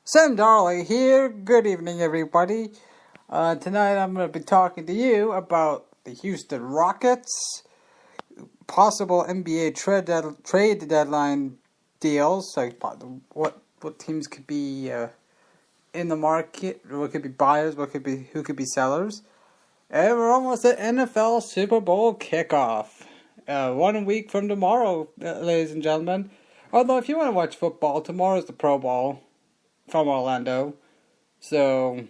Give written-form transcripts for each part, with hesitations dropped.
Sam Darley here. Good evening, everybody. Tonight I'm going to be talking to you about the Houston Rockets, possible NBA trade deadline deals, like what teams could be in the market, what could be buyers, who could be sellers, and we're almost at NFL Super Bowl kickoff. 1 week from tomorrow, ladies and gentlemen. Although, if you want to watch football, tomorrow's the Pro Bowl from Orlando. So,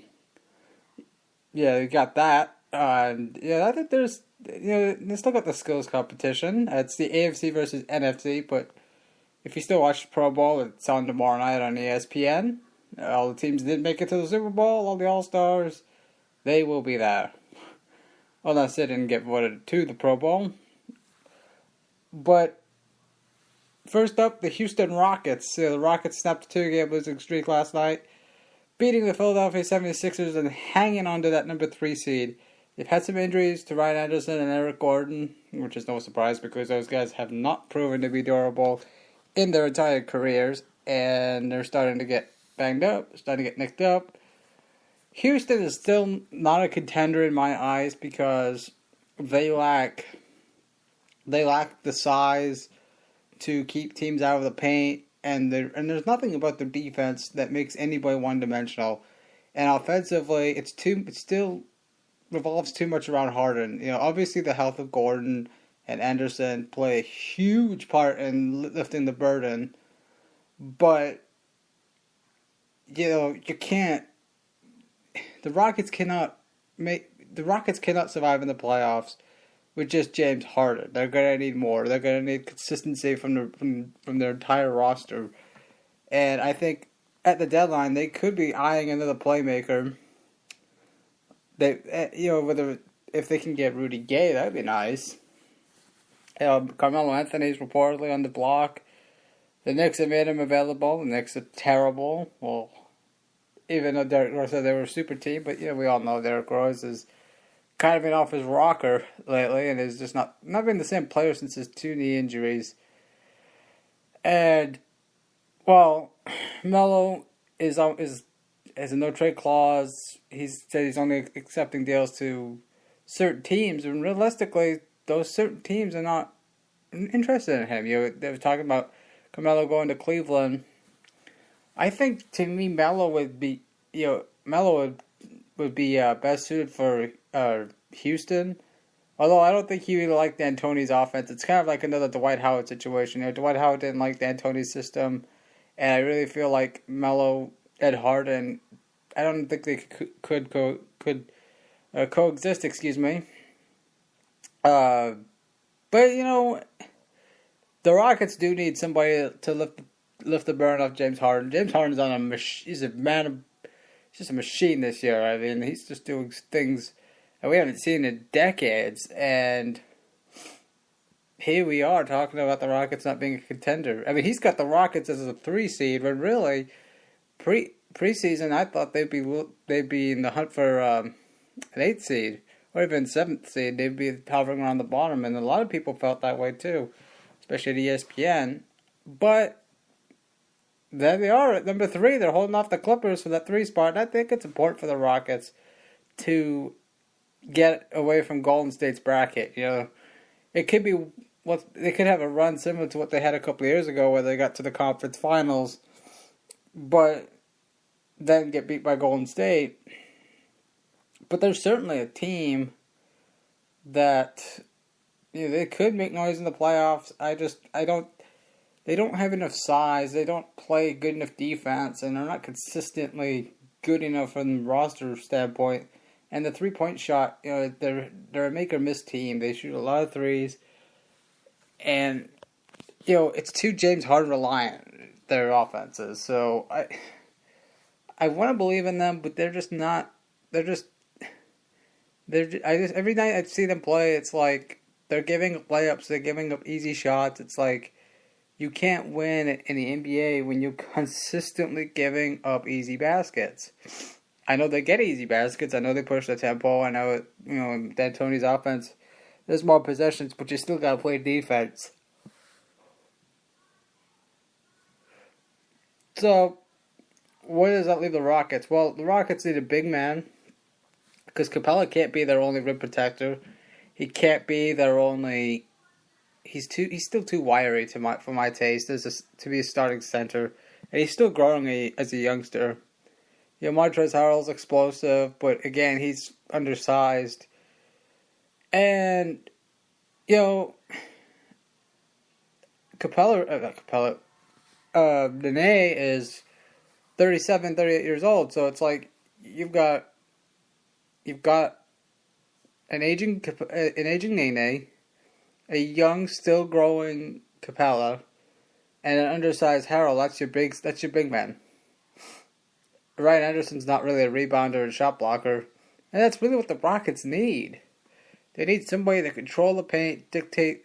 yeah, you got that. And, yeah, I think they still got the skills competition. It's the AFC versus NFC, but if you still watch the Pro Bowl, it's on tomorrow night on ESPN. All the teams that didn't make it to the Super Bowl, all the All-Stars, they will be there. Unless they didn't get voted to the Pro Bowl. But first up, the Houston Rockets. The Rockets snapped a 2-game losing streak last night, beating the Philadelphia 76ers and hanging on to that number 3 seed. They've had some injuries to Ryan Anderson and Eric Gordon, which is no surprise because those guys have not proven to be durable in their entire careers, and they're starting to get banged up, starting to get nicked up. Houston is still not a contender in my eyes because they lack the size to keep teams out of the paint, and there's nothing about their defense that makes anybody one-dimensional. And offensively, it still revolves too much around Harden. You know, obviously the health of Gordon and Anderson play a huge part in lifting the burden, but you can't. The Rockets cannot survive in the playoffs with just James Harden. They're going to need more. They're going to need consistency from their entire roster. And I think at the deadline, they could be eyeing another playmaker. If they can get Rudy Gay, that'd be nice. Carmelo Anthony's reportedly on the block. The Knicks have made him available. The Knicks are terrible. Well, even though Derrick Rose said they were a super team, but we all know Derrick Rose is kind of been off his rocker lately, and is just not been the same player since his 2 knee injuries. And Melo has a no trade clause. He said he's only accepting deals to certain teams, and realistically, those certain teams are not interested in him. They were talking about Carmelo going to Cleveland. I think to me, Melo would be best suited for Houston. Although I don't think he really liked D'Antoni's offense. It's kind of like another Dwight Howard situation. Dwight Howard didn't like D'Antoni's system, and I really feel like Melo and Harden, I don't think they could coexist. Excuse me. But the Rockets do need somebody to lift the burden off James Harden. James Harden's on a machine. He's just a machine this year. I mean, he's just doing things that we haven't seen in decades. And here we are talking about the Rockets not being a contender. I mean, he's got the Rockets as a 3 seed, when really preseason I thought they'd be in the hunt for an 8th seed or even 7th seed. They'd be hovering around the bottom, and a lot of people felt that way too, especially at ESPN. But there they are at number 3. They're holding off the Clippers for that 3 spot. And I think it's important for the Rockets to get away from Golden State's bracket. It could be they could have a run similar to what they had a couple of years ago, where they got to the conference finals, but then get beat by Golden State. But there's certainly a team that they could make noise in the playoffs. They don't have enough size. They don't play good enough defense, and they're not consistently good enough from the roster standpoint. And the 3-point shot, they're a make or miss team. They shoot a lot of threes, and it's too James Harden reliant, their offenses. So I want to believe in them, but they're just not. Every night I see them play, it's like they're giving up layups. They're giving up easy shots. It's like, you can't win in the NBA when you're consistently giving up easy baskets. I know they get easy baskets. I know they push the tempo. I know, D'Antoni's offense, there's more possessions, but you still got to play defense. So, where does that leave the Rockets? Well, the Rockets need a big man, because Capella can't be their only rim protector. He can't be their only. He's still too wiry for my taste to be a starting center, and he's still growing as a youngster. Montrezl Harrell's explosive, but again, he's undersized. And, Nene is 37, 38 years old, so it's like you've got an aging Nene, a young, still growing Capella, and an undersized Harrell. That's your big man. Ryan Anderson's not really a rebounder and shot blocker, and that's really what the Rockets need. They need somebody that control the paint, dictate,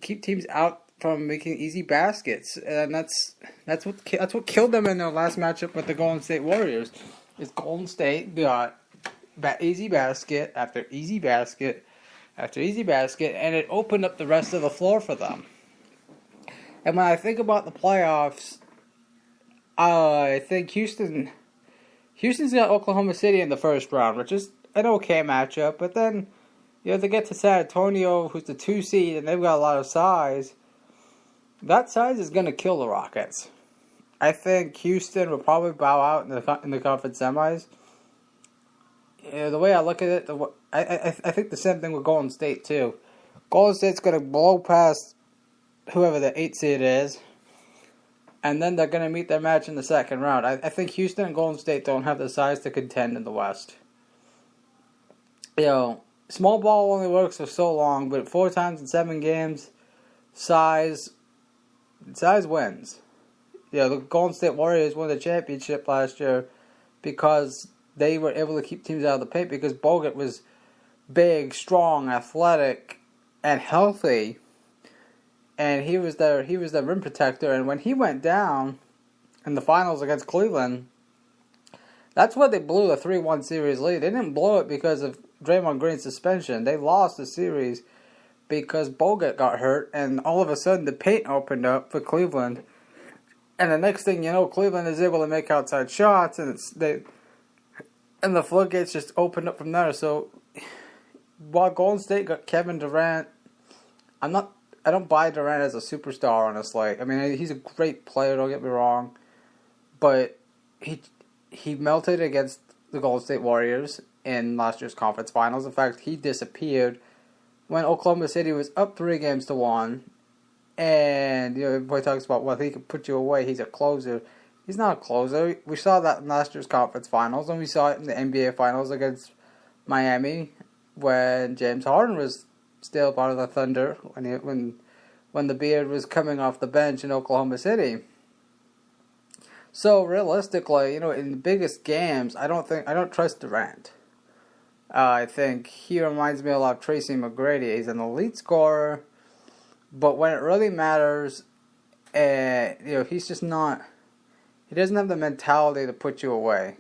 keep teams out from making easy baskets, and that's what killed them in their last matchup with the Golden State Warriors. Is Golden State got easy basket after easy basket after easy basket, and it opened up the rest of the floor for them. And when I think about the playoffs, I think Houston's got Oklahoma City in the first round, which is an okay matchup. But then, they get to San Antonio, who's the 2 seed, and they've got a lot of size. That size is going to kill the Rockets. I think Houston will probably bow out in the conference semis. The way I look at it, I think the same thing with Golden State too. Golden State's going to blow past whoever the 8 seed is, and then they're going to meet their match in the second round. I think Houston and Golden State don't have the size to contend in the West. Small ball only works for so long, but 4 times in 7 games, size wins. The Golden State Warriors won the championship last year because they were able to keep teams out of the paint because Bogut was big, strong, athletic, and healthy. And he was their rim protector. And when he went down in the finals against Cleveland, that's where they blew the 3-1 series lead. They didn't blow it because of Draymond Green's suspension. They lost the series because Bogut got hurt, and all of a sudden the paint opened up for Cleveland. And the next thing you know, Cleveland is able to make outside shots, and the floodgates just opened up from there. So while Golden State got Kevin Durant, I don't buy Durant as a superstar, honestly. I mean, he's a great player, don't get me wrong, but he melted against the Golden State Warriors in last year's conference finals. In fact, he disappeared when Oklahoma City was up 3-1. And, everybody talks about, well, he can put you away. He's a closer. He's not a closer. We saw that in last year's conference finals, and we saw it in the NBA finals against Miami when James Harden was still part of the Thunder when the Beard was coming off the bench in Oklahoma City. So realistically, in the biggest games, I don't trust Durant. I think he reminds me a lot of Tracy McGrady. He's an elite scorer. But when it really matters, he's just not. He doesn't have the mentality to put you away.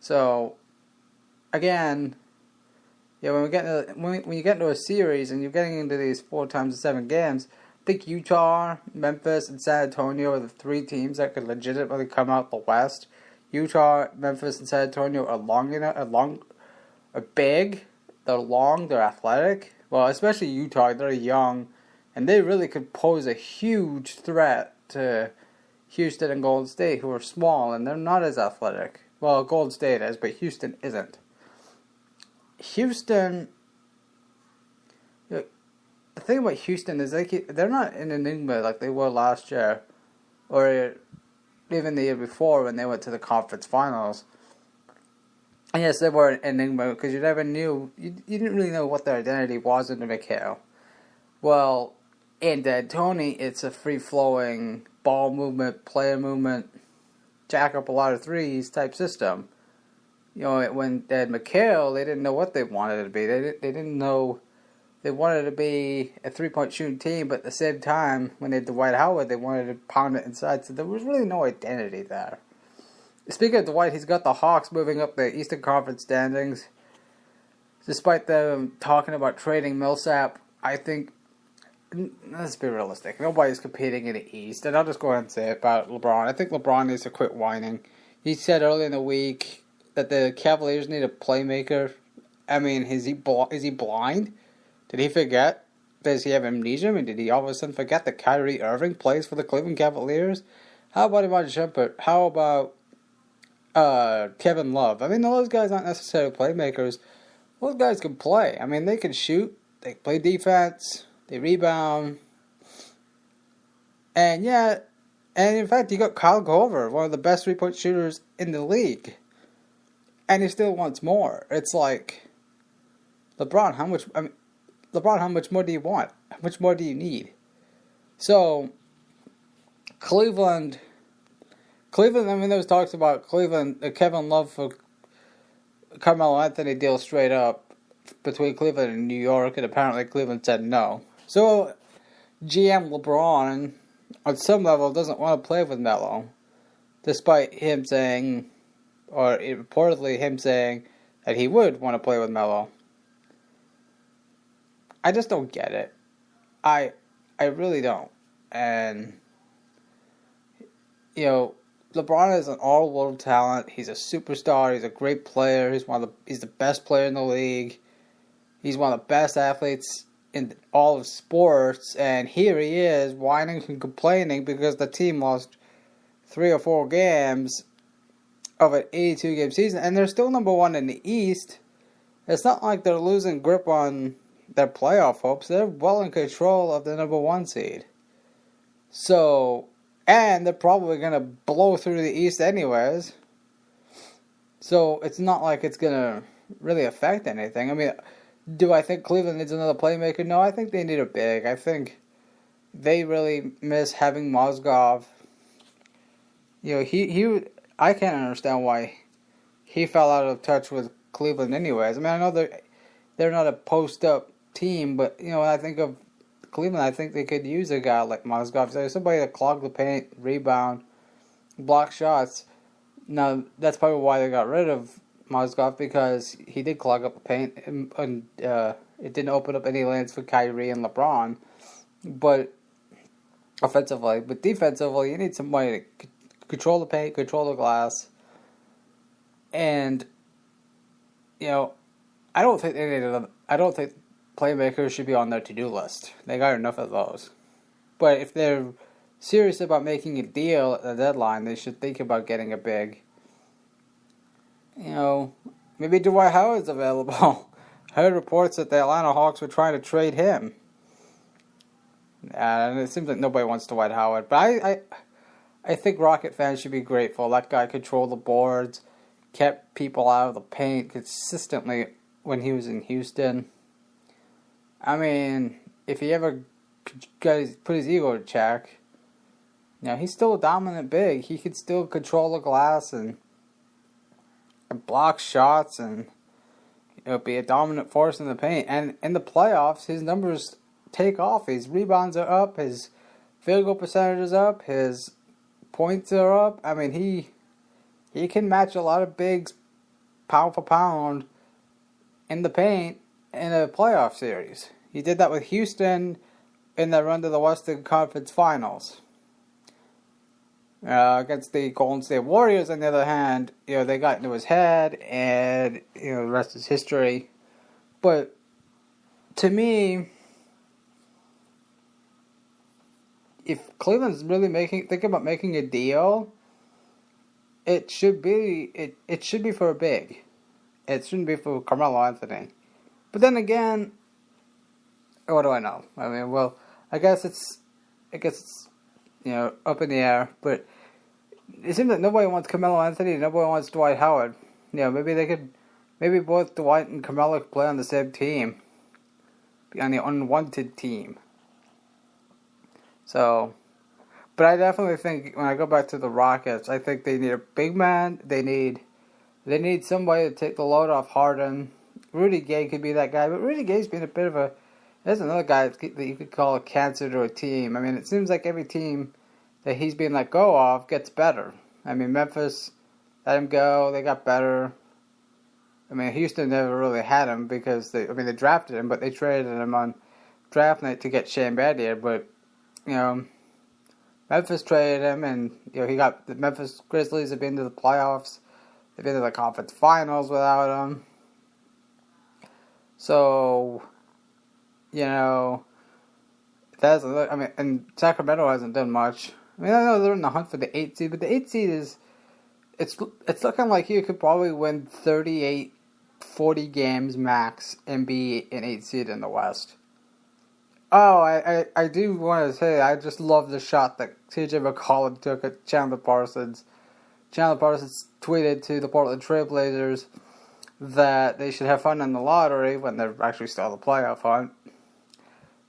So, again, when you get into a series and you're getting into these 4 times in 7 games, I think Utah, Memphis, and San Antonio are the 3 teams that could legitimately come out the West. Utah, Memphis, and San Antonio are big. They're long. They're athletic. Well, especially Utah. They're young. And they really could pose a huge threat to Houston and Golden State, who are small, and they're not as athletic. Well, Golden State is, but Houston isn't. Houston, the thing about Houston is they're not an enigma like they were last year, or even the year before when they went to the conference finals. And yes, they were an enigma because you never knew, you didn't really know what their identity was under McHale. Well, in D'Antoni, it's a free-flowing ball movement, player movement, jack up a lot of threes type system. When they had McHale, they didn't know what they wanted it to be. They didn't know they wanted to be a 3-point shooting team, but at the same time, when they had Dwight Howard, they wanted to pound it inside. So there was really no identity there. Speaking of Dwight, he's got the Hawks moving up the Eastern Conference standings. Despite them talking about trading Millsap, I think let's be realistic. Nobody's competing in the East, and I'll just go ahead and say it about LeBron. I think LeBron needs to quit whining. He said earlier in the week that the Cavaliers need a playmaker. I mean, is he blind? Did he forget? Does he have amnesia? I mean, did he all of a sudden forget that Kyrie Irving plays for the Cleveland Cavaliers? How about Iman Shumpert? How about Kevin Love? I mean, those guys aren't necessarily playmakers. Those guys can play. I mean, they can shoot. They play defense. They rebound. And in fact, you got Kyle Korver, one of the best three-point shooters in the league. And he still wants more. It's like, LeBron, how much more do you want? How much more do you need? So, Cleveland, I mean, there was talks about Cleveland, Kevin Love for Carmelo Anthony deal straight up between Cleveland and New York, and apparently Cleveland said no. So, GM LeBron, on some level, doesn't want to play with Melo, despite him saying, or reportedly him saying, that he would want to play with Melo. I just don't get it. I really don't. And, LeBron is an all-world talent. He's a superstar. He's a great player. He's the best player in the league. He's one of the best athletes in all of sports. And here he is whining and complaining because the team lost 3 or 4 games of an 82-game season. And they're still number 1 in the East. It's not like they're losing grip on their playoff hopes. They're well in control of the number 1 seed. So, and they're probably going to blow through the East anyways. So, it's not like it's going to really affect anything. I mean, do I think Cleveland needs another playmaker? No, I think they need a big. I think they really miss having Mozgov. I can't understand why he fell out of touch with Cleveland anyways. I mean, I know they're not a post-up team, but, when I think of Cleveland, I think they could use a guy like Mozgov. So somebody to clog the paint, rebound, block shots. Now, that's probably why they got rid of Mozgov, because he did clog up the paint, and it didn't open up any lanes for Kyrie and LeBron. But offensively, but defensively, you need somebody to control the paint, control the glass. And, I don't think playmakers should be on their to-do list. They got enough of those. But if they're serious about making a deal at the deadline, they should think about getting a big. Maybe Dwight Howard's available. I heard reports that the Atlanta Hawks were trying to trade him. And it seems like nobody wants Dwight Howard. But I think Rocket fans should be grateful. That guy controlled the boards, kept people out of the paint consistently when he was in Houston. I mean, if he ever put his ego in check, he's still a dominant big. He could still control the glass and block shots and be a dominant force in the paint. And in the playoffs, his numbers take off. His rebounds are up. His field goal percentage is up. His points are up. I mean, he can match a lot of bigs pound for pound in the paint in a playoff series. He did that with Houston in the run to the Western Conference Finals. Against the Golden State Warriors, on the other hand, they got into his head, and the rest is history. But to me, if Cleveland's really thinking about making a deal, it should be for a big. It shouldn't be for Carmelo Anthony. But then again, what do I know? I mean, well, I guess it's up in the air. But it seems like nobody wants Carmelo Anthony, and nobody wants Dwight Howard. Maybe both Dwight and Carmelo could play on the same team, be on the unwanted team. So, but I definitely think when I go back to the Rockets, I think they need a big man. They need somebody to take the load off Harden. Rudy Gay could be that guy, but Rudy Gay's been a bit of a. There's another guy that you could call a cancer to a team. I mean, it seems like every team that he's being let go of gets better. I mean, Memphis let him go; they got better. I mean, Houston never really had him because they drafted him, but they traded him on draft night to get Shane Battier, but Memphis traded him, and he got the Memphis Grizzlies have been to the playoffs. They've been to the conference finals without him. So, that's and Sacramento hasn't done much. I know they're in the hunt for the 8th seed, but the 8th seed is it's looking like you could probably win 38, 40 games max and be an 8th seed in the West. Oh, I do want to say I just love the shot that TJ McCollum took at Chandler Parsons. Chandler Parsons tweeted to the Portland Trail Blazers that they should have fun in the lottery when they're actually still in the playoff hunt.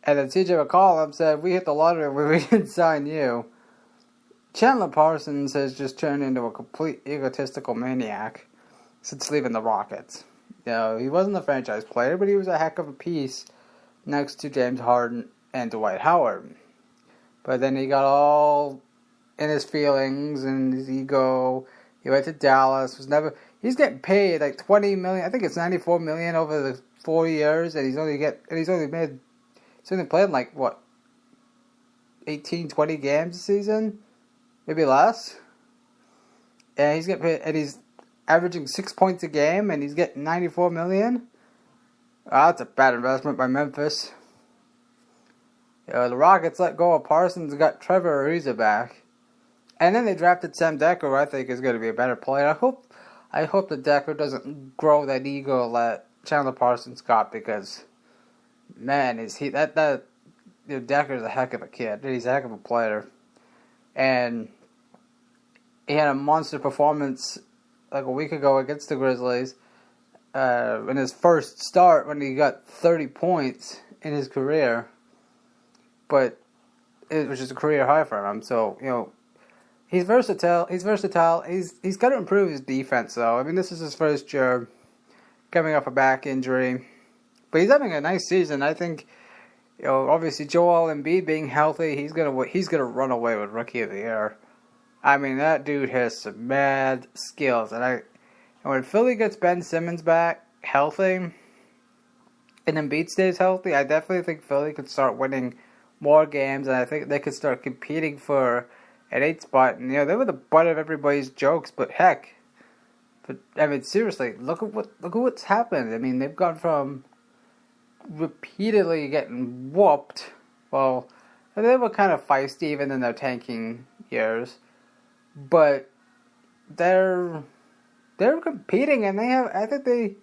And then TJ McCollum said, "We hit the lottery when we didn't sign you." Chandler Parsons has just turned into a complete egotistical maniac since leaving the Rockets. He wasn't a franchise player, but he was a heck of a piece next to James Harden and Dwight Howard. But then he got all in his feelings and his ego. He went to Dallas. He's getting paid like $20 million. I think it's $94 million over the 4 years, and he's only played like 18, 20 games a season. Maybe less. And he's getting paid, and he's averaging 6 points a game, and he's getting $94 million. That's a bad investment by Memphis. The Rockets let go of Parsons and got Trevor Ariza back. And then they drafted Sam Dekker, who I think is going to be a better player. I hope that Dekker doesn't grow that ego that Chandler Parsons got, because man, Dekker's a heck of a kid. He's a heck of a player. And he had a monster performance like a week ago against the Grizzlies in his first start when he got 30 points in his career. But which is a career high for him. So, he's versatile. He's got to improve his defense, though. This is his first year coming off a back injury. But he's having a nice season. I think, obviously Joel Embiid being healthy, he's gonna run away with Rookie of the Year. That dude has some mad skills. And when Philly gets Ben Simmons back healthy, and Embiid stays healthy, I definitely think Philly could start winning more games, and I think they could start competing for an 8 spot. And they were the butt of everybody's jokes, but heck, seriously, look at what's happened. They've gone from repeatedly getting whooped. Well, they were kind of feisty even in their tanking years, but they're competing, and I think they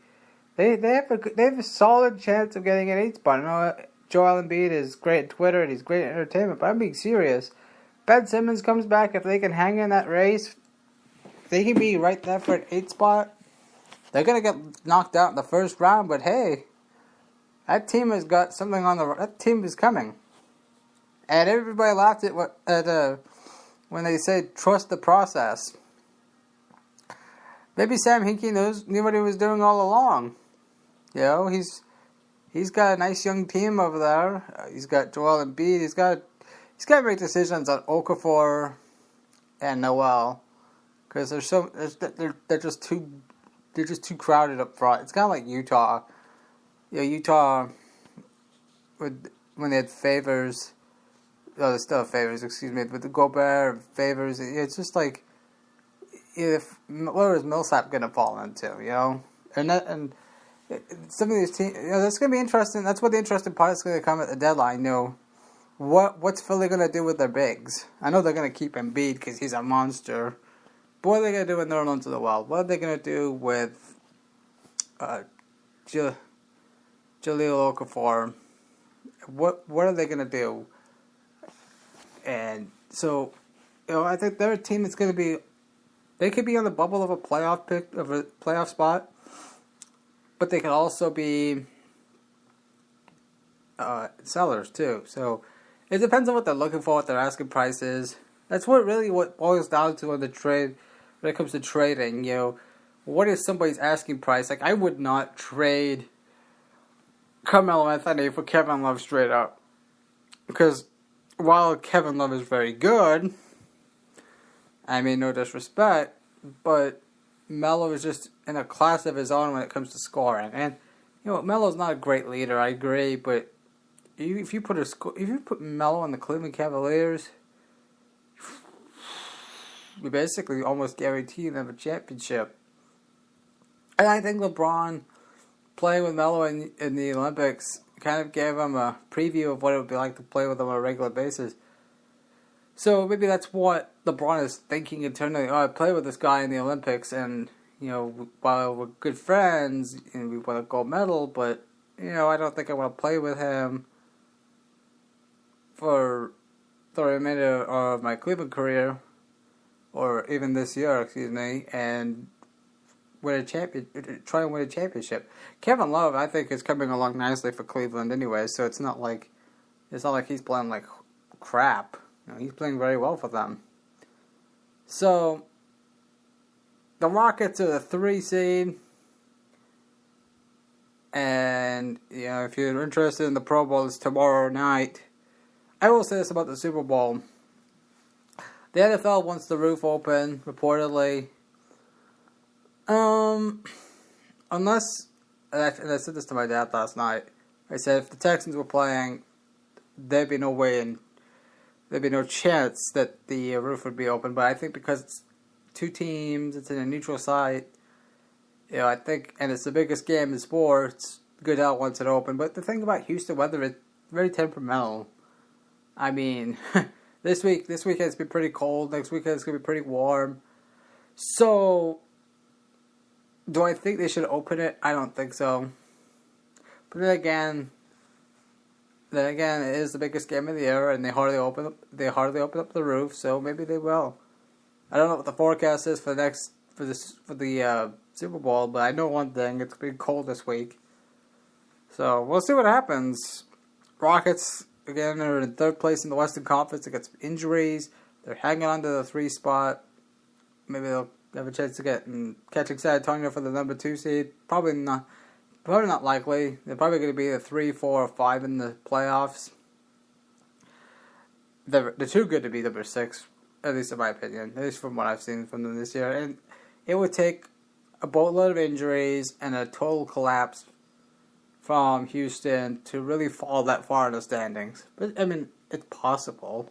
have a solid chance of getting an 8 spot. I know Joel Embiid is great at Twitter and he's great at entertainment, but I'm being serious. Ben Simmons comes back, if they can hang in that race, they can be right there for an 8 spot. They're going to get knocked out in the first round, but hey, that team has got something that team is coming. And everybody laughed at when they said trust the process. Maybe Sam Hinkie knew what he was doing all along. He's got a nice young team over there. He's got Joel Embiid. He's got to make decisions on Okafor and Noel, because they're just too crowded up front. It's kind of like Utah. Utah when they had Favors. Oh, they still have Favors. Excuse me, but the Gobert Favors. It's just like, where is Millsap gonna fall into? And some of these teams. That's gonna be interesting. That's what the interesting part is gonna come at the deadline. What's Philly going to do with their bigs? I know they're going to keep Embiid because he's a monster. But what are they going to do with Nerlens of the Wild? What are they going to do with Jahlil Okafor? What are they going to do? And so, I think they're a team that's going to be... They could be on the bubble of a playoff spot. But they could also be sellers too. So... It depends on what they're looking for, what their asking price is. That's what boils down to when it comes to trading. What is somebody's asking price? Like, I would not trade Carmelo Anthony for Kevin Love straight up, because while Kevin Love is very good, no disrespect, but Melo is just in a class of his own when it comes to scoring. And Melo's not a great leader, I agree, but if you put Melo on the Cleveland Cavaliers, you basically almost guarantee them a championship. And I think LeBron playing with Melo in the Olympics kind of gave him a preview of what it would be like to play with him on a regular basis. So maybe that's what LeBron is thinking internally. Oh, I play with this guy in the Olympics, and while we're good friends and we won a gold medal, but I don't think I want to play with him for the remainder of my Cleveland career, or even this year, and try and win a championship. Kevin Love, I think, is coming along nicely for Cleveland anyway, so it's not like he's playing like crap. He's playing very well for them. So the Rockets are the 3 seed, and if you're interested in the Pro Bowl, it's tomorrow night. I will say this about the Super Bowl. The NFL wants the roof open, reportedly. Unless, and I said this to my dad last night, I said if the Texans were playing, there'd be no chance that the roof would be open. But I think because it's 2 teams, it's in a neutral site, I think, and it's the biggest game in sports, Goodell wants it open. But the thing about Houston weather, it's very temperamental. I mean, this weekend's been pretty cold. Next weekend's going to be pretty warm. So, do I think they should open it? I don't think so. But then again, it is the biggest game of the year, and they hardly open up the roof. So maybe they will. I don't know what the forecast is for the Super Bowl, but I know one thing: it's been cold this week. So we'll see what happens. Rockets again are in 3rd place in the Western Conference against injuries. They're hanging on to the 3 spot. Maybe they'll have a chance to catching San Antonio for the number 2 seed. Probably not likely. They're probably going to be the 3, 4, or 5 in the playoffs. They're too good to be number 6, at least in my opinion. At least from what I've seen from them this year. And it would take a boatload of injuries and a total collapse from Houston to really fall that far in the standings. But, I mean, it's possible.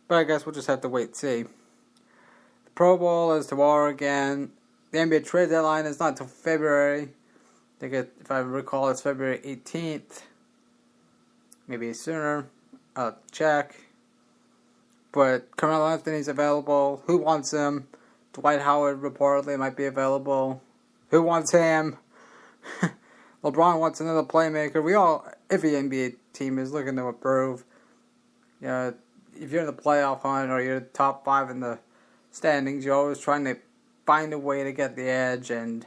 But I guess we'll just have to wait and see. The Pro Bowl is tomorrow again. The NBA trade deadline is not until February. I think if I recall, it's February 18th. Maybe sooner. I'll check. But Carmelo Anthony's available. Who wants him? Dwight Howard reportedly might be available. Who wants him? LeBron wants another playmaker. Every NBA team is looking to improve. If you're in the playoff hunt or you're top 5 in the standings, you're always trying to find a way to get the edge. And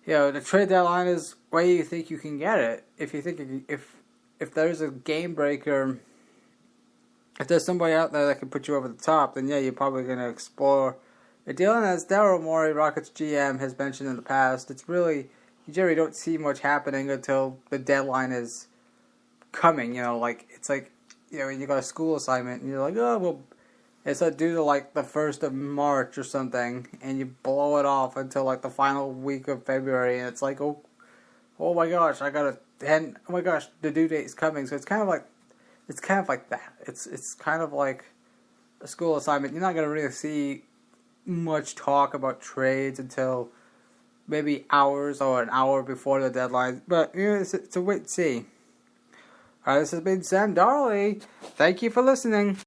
the trade deadline is where you think you can get it. If you think if there's a game breaker, if there's somebody out there that can put you over the top, then you're probably going to explore a deal. And as Daryl Morey, Rockets GM, has mentioned in the past, it's really, you generally don't see much happening until the deadline is coming. It's like you got a school assignment and you're like, oh well, it's due to like the 1st of March or something, and you blow it off until like the final week of February, and it's like, oh my gosh, oh my gosh, the due date's coming. So it's kind of like that. It's kind of like a school assignment. You're not gonna really see much talk about trades until maybe hours or an hour before the deadline. But it's a wait and see. Alright, this has been Sam Darley. Thank you for listening.